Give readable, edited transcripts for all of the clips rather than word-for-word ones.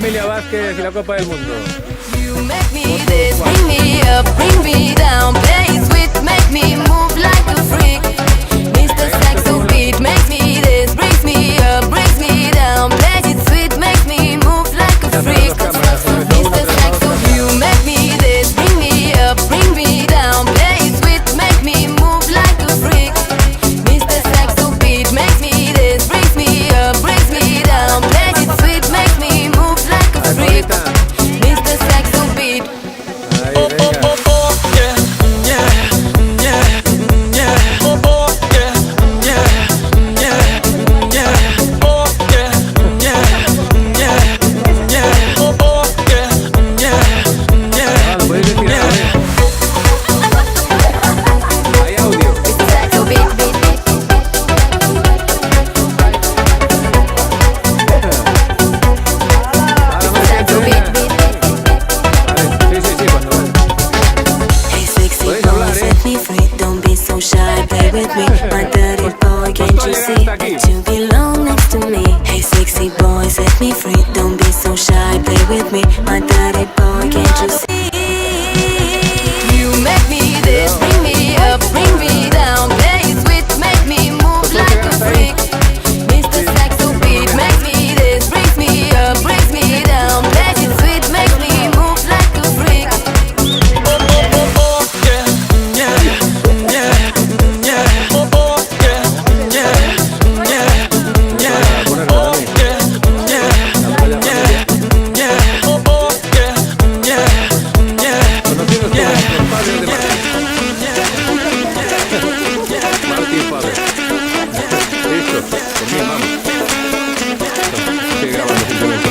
Familia Vázquez y la Copa del Mundo. You make me this, bring me up, bring me down, play sweet, make me move like a freak. Mr. Saxo beat makes me this, brings me up, brings me down, play it sweet, makes me move like a freak. Mr. Saxo, you make me this, bring me up, bring me down, play sweet, make me move like a freak. Mr. Saxo beat makes me this, brings me up, brings me down, play it sweet, makes me move like a freak. Mr. Saxo beat. Ahí, venga. Hay audio. Mr. Saxo beat, beat, beat. Ahora más Saxo gente, beat, venga. beat, beat. Sí, cuando van. Hey sexy Podéis boy, hablar, set me free. Don't be so shy, play with me. My dirty boy, can't you see that you belong next to me? Hey sexy boy, set me free. Don't be so shy, play with me. My dirty boy, can't you see? You make me this, bring me up, bring me down, play sweet, make me move like a freak. Mr. Saxo beat makes me this, brings me up, brings me down, play it sweet, makes me move like a freak. Conocidos como los padres de Martín Faber. Listo, por mí, vamos. Sigue grabando simplemente.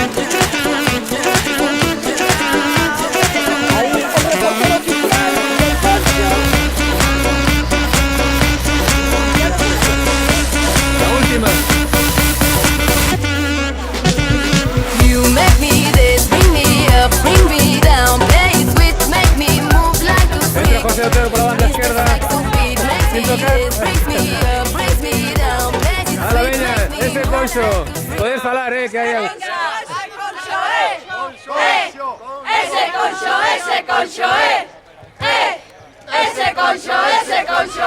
La última. You make me this, bring me up, bring me down, play sweet, make me move like a Entra freak. José Otero por la banda Mr. izquierda. Saxo beat makes me Sin tocar. this, brings me up, brings me down, play it A la sweet, veña, makes me ese move coixo. like a freak. Podés falar, que hay algo. Ese concho, ese concho, ese concho,